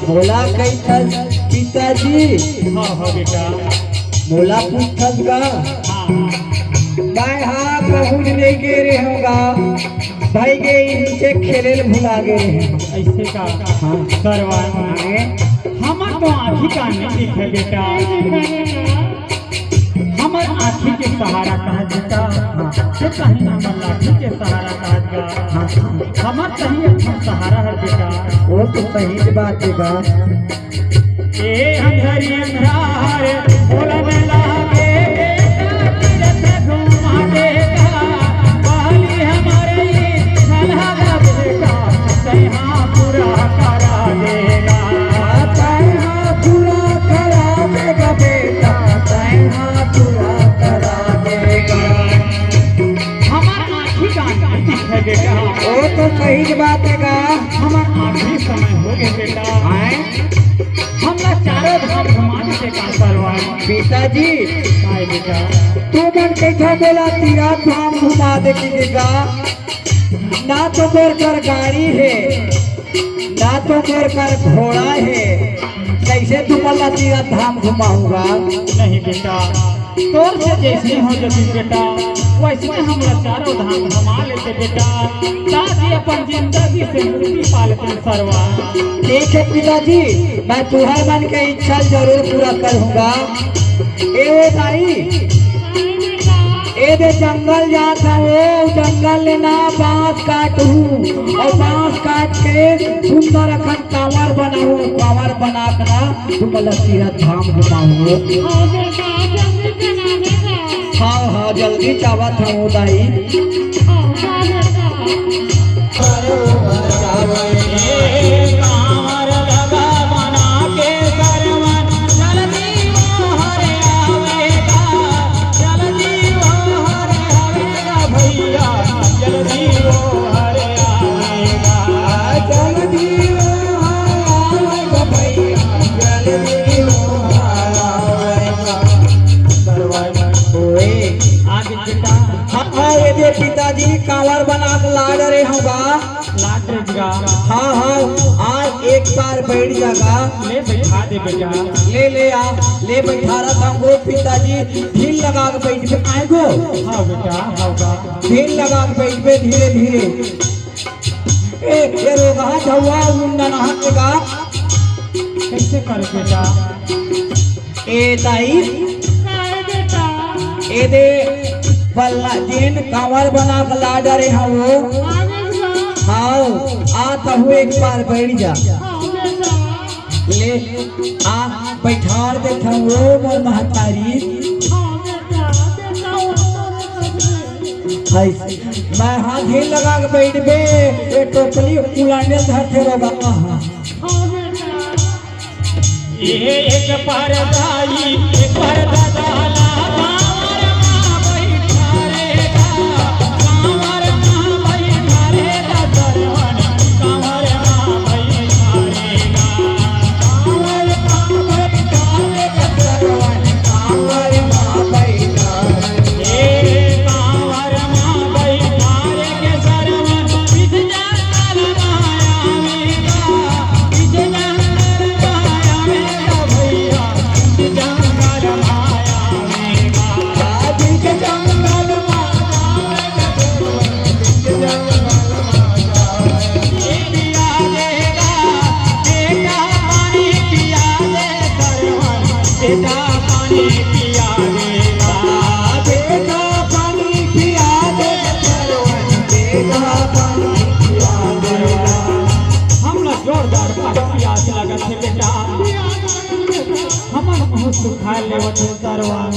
बोला कई थल पिताजी। हाँ हाँ बेटा। बोला पूछत का मैं हाँ पहुँच नहीं गे रहे होगा भाई के नीचे खेले भुला गए। ऐसे का हाँ सरवार हमार तो आँखी का नहीं दिखे बेटा। हमार आँखी के सहारा कहा बेटा। तो कहीं हमार लाठी के सहारा कहा हमार कहीं अच्छा सहारा है बेटा। वो तो सही बात है का। ए अंधरी अंधारे बोला में लागे तीरथ घुमा देगा पहली हमारे सलाहा बेटा तैहा पूरा करा देगा। तैहा पूरा करा देगा बेटा तैहा पूरा करा देगा। हमार आँखी का नहीं दिखे बेटा। वो तो सही बात है का। हमार आखिरी समय हो गए बेटा। हमला चारों धाम घुमाने से का सरवार पिताजी काय बेटा। तू मन कैसा बोला तीरथ धाम घुमा देगा। ना तो मोर कर गाड़ी है ना तो मोर कर घोड़ा है कैसे तू मला तीरथ धाम घुमाऊंगा। नहीं बेटा तोर से जैसे हो जती बेटा वैसे हम चारों धाम घुमा लेते बेटा ताकि अपन जिंदगी से मुक्ति पा लेते सरवार। ठीक है पिताजी मैं तुम्हारे मन के इच्छा जरूर पूरा करूंगा। ए भाई ए दे जंगल जाता वो जंगल लेना बांस काटूं और बांस काट के सुंदर अखन कांवर बनाऊं कांवर बना कर तुम तीरथ धाम घुमाऊंगे। हाँ हाँ जल्दी चावत हूँ दाई। पिताजी कांवर बना के लाड रहे होगा। हाँ हाँ आज एक बार बैठ जागा। ले बैठा दे बेटा। ले आ ले बैठा रहा था वो पिताजी ढील लगा के बैठ पे आएगो। हाँ बेटा होगा ढील लगा के बैठ पे धीरे धीरे। ये रोगा झुआ मुंडन हाथ का कैसे कर बेटा। ए दाई ए दे पल्ला जिन कांवर बना के ला डरे हाँ वो। हाँ आता हुए एक बार बैठ जा। ले आ बैठार देखा वो मोर महतारी। मैं हाथ ढील लगा के बैठ बे ये टोकली पुलाने धरते रोगा। ये एक पर दाई एक पर दादा सुखाए लेवत सरवार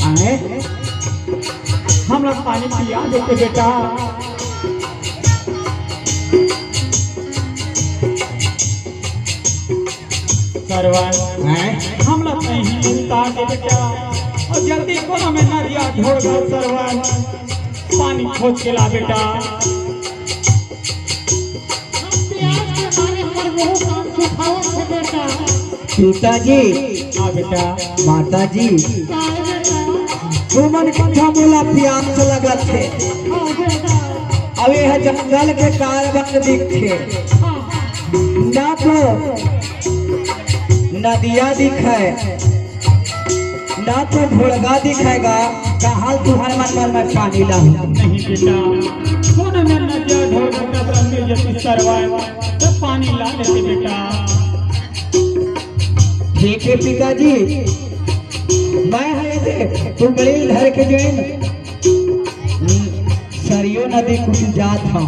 आए हम लोग पानी पिया देते बेटा। सरवार हम लोग नहीं मिलता दे बेटा और जल्दी कोनो में नदिया ढोड़ गए सरवार पानी खोज के ला बेटा। पिताजी हाँ बेटा। माताजी तुमन कथा बोला प्यास लगत थे अब यह जंगल के कारबन दिखे ना तो नदिया दिखे ना तो भोड़गा दिखेगा, कहाँ तुम्हारे मन में पानी ला। नहीं बेटा, सोने में नदिया ढोल घटा रंगे जैसी सरवाए तो पानी ला देते बेटा। ठीक है पिताजी, मैं है तू बड़ी धर के जो सरियो नदी कुछ जात था,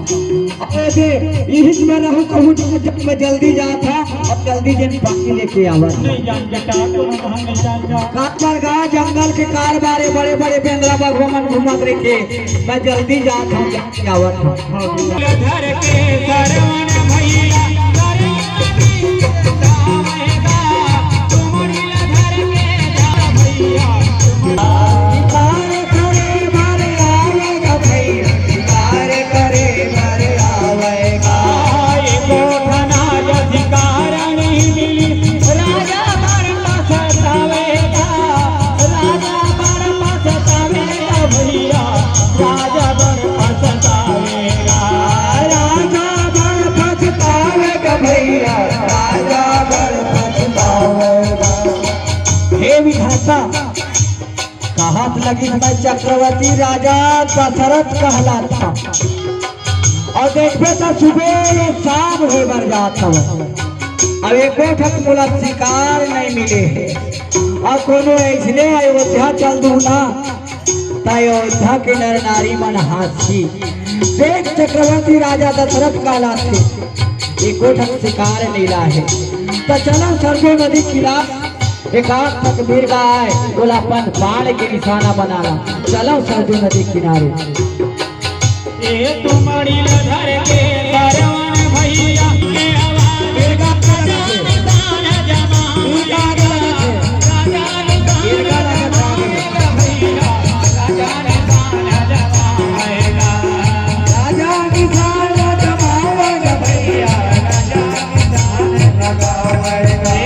यही में रहूं कहूँ जब मैं जल्दी जात था, अब जल्दी जन पानी लेके आवत। नहीं जान बेटा, तो हम नहीं जान जा। काटवर गा जंगल के कार बारे बड़े बड़े बेंद्रा बागवान घुमत रखे, मैं जल्दी जात हूँ जाके आवत हूँ। धर के सरवन भैया कहत लगी मैं चक्रवर्ती राजा दशरथ कहलाता, और देखबे तो सुबह शाम हो बर जाता। अब एको ठक मोला शिकार नहीं मिले, और कोनो ऐसने अयोध्या चल दू ना तो अयोध्या के नर नारी मन हाथी देख चक्रवर्ती राजा दशरथ कहलाते, एको ठक शिकार नहीं लाहे। तो चलो सरसों नदी किनारे एक आग तकबीर गाय गोलापन बाण के निशाना बनाना, चलो सरजू नदी किनारे। ये तुम्हारी धर के सरवन भैया के आवाज का निशान जमा राजा निशान भैया राजा निशान जमाएगा, राजा निशान जमाएगा भैया, राजा निशान लगाएगा।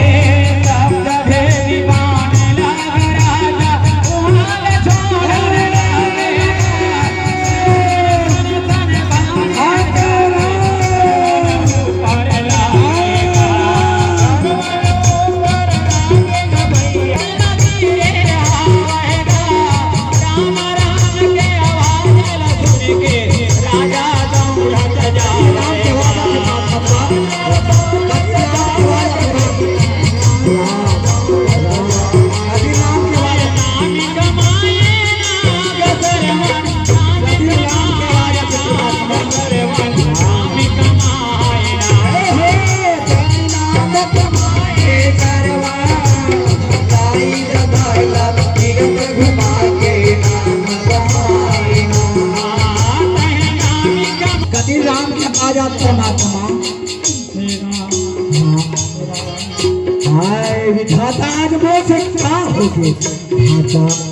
विधाता आज वो से क्या हो गए विधाता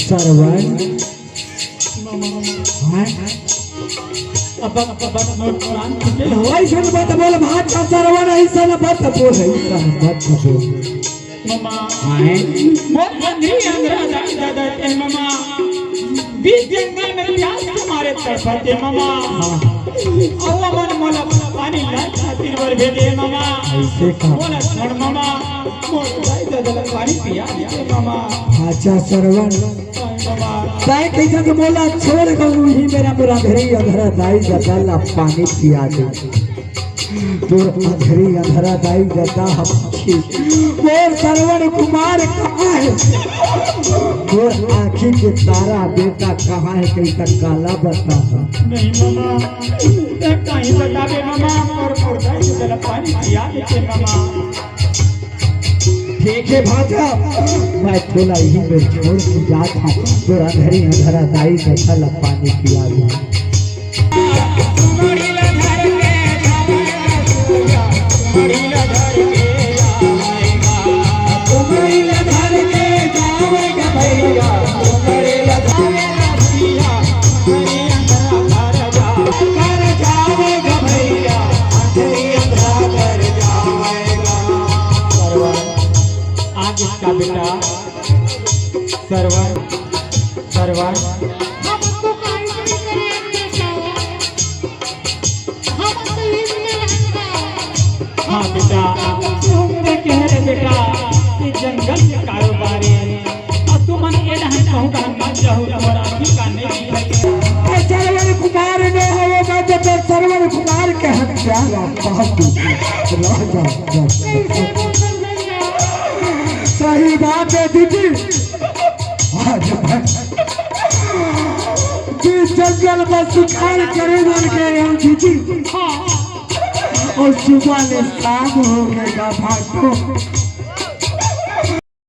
सरवन ऐसा बात बोल भाषा सरवन ऐसा बात बोल ऐसा बात बोल ममा बहुत अंधी अंग्रेजा दादा ते ममा बीच जंगल में प्यास हमारे तरफते ममा अव्वा मन मोला पानी लाई खातिर वर भेदे ममा ऐसे का बोला छोड़ ममा मोर भाई दादा पानी पिया दे ममा। अच्छा सरवन ममा ताई कैसा तो बोला छोड़ गऊ ही मेरा मेरा घरी अधरा दाई जला पानी पिया दे तोर अधरी अधरा दाई जता हम मोर सरवन कुमार कहाँ है, मोर आँखी के तारा बेटा कहाँ है, कैसा काला बता नहीं ममा कहीं बतावे ममा और भाई दादा पानी पिया दे ममा। ठीक है भाजा मैं थोड़ा ही में छोड़ के जाता तोरा घरी अधरा दाई जला पानी पिया दे। इसका बेटा सरवन सरवन हमको काहे नहीं करेंगे हम तो हिंद में रहता है प्यारा बाबू राजा सही बात है दीदी। आज मैं जिस जंगल में शिकार करे बन गए हम दीदी, और सुबह ने शाम हो गएगा भाटो